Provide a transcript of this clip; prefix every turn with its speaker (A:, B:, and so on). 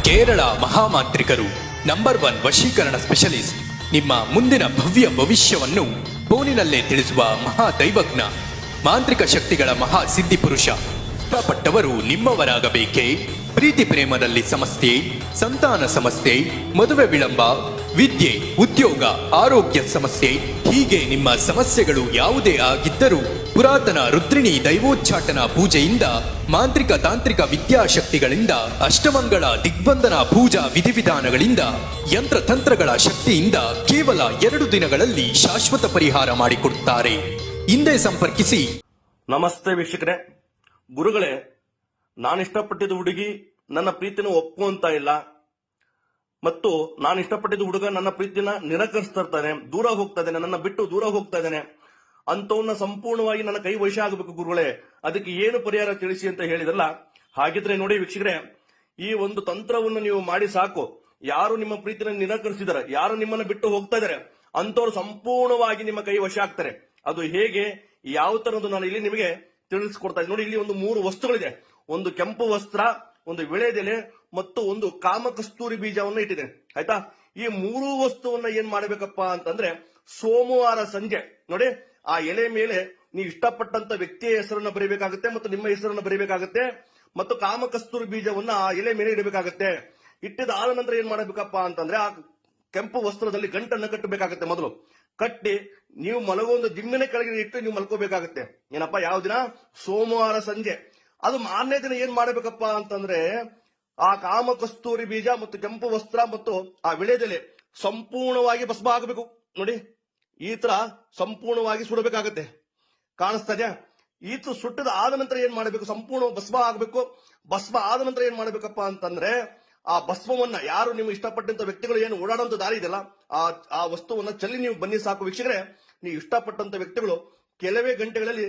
A: Kerala ಮಹಾಮಾಂತ್ರಿಕರು number 1 ವಶೀಕರಣ specialist. ನಿಮ್ಮ ಮುಂದಿನ ಭವ್ಯ ಭವಿಷ್ಯವನ್ನು ಫೋನಿನಲ್ಲೇ ತಿಳಿಸುವ ಮಹಾ ದೈವಜ್ಞ, ಮಾಂತ್ರಿಕ ಶಕ್ತಿಗಳ ಮಹಾ ಸಿದ್ಧಿ ಪುರುಷ. ಇಷ್ಟಪಟ್ಟವರು ನಿಮ್ಮವರಾಗಬೇಕೇ? ಪ್ರೀತಿ ಪ್ರೇಮದಲ್ಲಿ ಸಮಸ್ಯೆ, ಸಂತಾನ ಸಮಸ್ಯೆ, ಮದುವೆ ವಿಳಂಬ, ವಿದ್ಯೆ, ಉದ್ಯೋಗ, ಆರೋಗ್ಯ ಸಮಸ್ಯೆ, ಹೀಗೆ ನಿಮ್ಮ ಸಮಸ್ಯೆಗಳು ಯಾವುದೇ ಆಗಿದ್ದರೂ ಪುರಾತನ ರುದ್ರಿಣಿ ದೈವೋಚ್ಚಾಟನ ಪೂಜೆಯಿಂದ, ಮಾಂತ್ರಿಕ ತಾಂತ್ರಿಕ ವಿದ್ಯಾಶಕ್ತಿಗಳಿಂದ, ಅಷ್ಟಮಂಗಳ ದಿಗ್ಬಂಧನ ಪೂಜಾ ವಿಧಿವಿಧಾನಗಳಿಂದ, ಯಂತ್ರತಂತ್ರಗಳ ಶಕ್ತಿಯಿಂದ ಕೇವಲ 2 ದಿನಗಳಲ್ಲಿ ಶಾಶ್ವತ ಪರಿಹಾರ ಮಾಡಿಕೊಡುತ್ತಾರೆ. ಹಿಂದೆ ಸಂಪರ್ಕಿಸಿ.
B: ನಮಸ್ತೆ ವೀಕ್ಷಕರೇ. ಗುರುಗಳೇ, ನಾನು ಇಷ್ಟಪಟ್ಟಿದ್ದ ಹುಡುಗಿ ನನ್ನ ಪ್ರೀತಿನ ಒಪ್ಪುವಂತ ಇಲ್ಲ, ಮತ್ತು ನಾನು ಇಷ್ಟಪಟ್ಟಿದ್ದ ಹುಡುಗ ನನ್ನ ಪ್ರೀತಿನ ನಿರಾಕರಿಸ್ತಾ ಇರ್ತಾನೆ, ದೂರ ಹೋಗ್ತಾ ಇದ್ದಾನೆ, ನನ್ನ ಬಿಟ್ಟು ದೂರ ಹೋಗ್ತಾ ಇದ್ದಾನೆ. ಅಂತವನ್ನ ಸಂಪೂರ್ಣವಾಗಿ ನನ್ನ ಕೈ ವಶ ಆಗಬೇಕು ಗುರುಗಳೇ, ಅದಕ್ಕೆ ಏನು ಪರಿಹಾರ ತಿಳಿಸಿ ಅಂತ ಹೇಳಿದ್ರಲ್ಲ. ಹಾಗಿದ್ರೆ ನೋಡಿ ವೀಕ್ಷಕರೇ, ಈ ಒಂದು ತಂತ್ರವನ್ನು ನೀವು ಮಾಡಿ ಸಾಕು. ಯಾರು ನಿಮ್ಮ ಪ್ರೀತಿನ ನಿರಾಕರಿಸಿದಾರೆ, ಯಾರು ನಿಮ್ಮನ್ನ ಬಿಟ್ಟು ಹೋಗ್ತಾ ಇದಾರೆ, ಅಂತವ್ರು ಸಂಪೂರ್ಣವಾಗಿ ನಿಮ್ಮ ಕೈ ವಶ ಆಗ್ತಾರೆ. ಅದು ಹೇಗೆ, ಯಾವ ತರದ್ದು ನಾನು ಇಲ್ಲಿ ನಿಮಗೆ ತಿಳಿಸ್ಕೊಡ್ತಾ ಇದ್ದೀನಿ ನೋಡಿ. ಇಲ್ಲಿ ಒಂದು 3 ವಸ್ತುಗಳಿದೆ. ಒಂದು ಕೆಂಪು ವಸ್ತ್ರ, ಒಂದು ವಿಳೆದೆಲೆ ಮತ್ತು ಒಂದು ಕಾಮಕಸ್ತೂರಿ ಬೀಜವನ್ನು ಇಟ್ಟಿದೆ. ಆಯ್ತಾ? ಈ 3 ವಸ್ತುವನ್ನ ಏನ್ ಮಾಡಬೇಕಪ್ಪ ಅಂತಂದ್ರೆ, ಸೋಮವಾರ ಸಂಜೆ ನೋಡಿ, ಆ ಎಲೆ ಮೇಲೆ ನೀವು ಇಷ್ಟಪಟ್ಟಂತ ವ್ಯಕ್ತಿಯ ಹೆಸರನ್ನ ಬರೀಬೇಕಾಗುತ್ತೆ ಮತ್ತು ನಿಮ್ಮ ಹೆಸರನ್ನ ಬರೀಬೇಕಾಗುತ್ತೆ, ಮತ್ತು ಕಾಮಕಸ್ತೂರಿ ಬೀಜವನ್ನ ಆ ಎಲೆ ಮೇಲೆ ಇಡಬೇಕಾಗುತ್ತೆ. ಇಟ್ಟಿದಾದ ನಂತರ ಏನ್ ಮಾಡಬೇಕಪ್ಪ ಅಂತಂದ್ರೆ, ಆ ಕೆಂಪು ವಸ್ತ್ರದಲ್ಲಿ ಗಂಟನ್ನ ಕಟ್ಟಬೇಕಾಗುತ್ತೆ. ಮೊದಲು ಕಟ್ಟಿ ನೀವು ಮಲಗೋ ಒಂದು ಜಿಮ್ಮಿನ ಕೆಳಗೆ ಇಟ್ಟು ನೀವು ಮಲ್ಕೋಬೇಕಾಗುತ್ತೆ. ಏನಪ್ಪ, ಯಾವ ದಿನ? ಸೋಮವಾರ ಸಂಜೆ. ಅದು ಮಾರನೇ ದಿನ ಏನ್ ಮಾಡಬೇಕಪ್ಪ ಅಂತಂದ್ರೆ, ಆ ಕಾಮಕಸ್ತೂರಿ ಬೀಜ ಮತ್ತು ಕೆಂಪು ವಸ್ತ್ರ ಮತ್ತು ಆ ವಿಳೆದೆಲೆ ಸಂಪೂರ್ಣವಾಗಿ ಭಸ್ಮ ಆಗಬೇಕು ನೋಡಿ. ಈ ತರ ಸಂಪೂರ್ಣವಾಗಿ ಸುಡಬೇಕಾಗತ್ತೆ. ಕಾಣಿಸ್ತಾ ಇದೆಯಾ? ಈತ ಸುಟ್ಟದ ಆದ ನಂತರ ಏನ್ ಮಾಡಬೇಕು? ಸಂಪೂರ್ಣ ಭಸ್ಮ ಆಗಬೇಕು. ಭಸ್ಮ ಆದ ನಂತರ ಏನ್ ಮಾಡ್ಬೇಕಪ್ಪ ಅಂತಂದ್ರೆ, ಆ ಭಸ್ಮವನ್ನ ಯಾರು ನೀವು ಇಷ್ಟಪಟ್ಟಂತ ವ್ಯಕ್ತಿಗಳು ಏನು ಓಡಾಡುವಂತ ದಾರಿ ಇದೆಯಲ್ಲ, ಆ ವಸ್ತುವನ್ನ ಚೆಲ್ಲಿ ನೀವು ಬನ್ನಿ ಸಾಕು ವೀಕ್ಷಕರೇ. ನೀವು ಇಷ್ಟಪಟ್ಟಂತ ವ್ಯಕ್ತಿಗಳು ಕೆಲವೇ ಗಂಟೆಗಳಲ್ಲಿ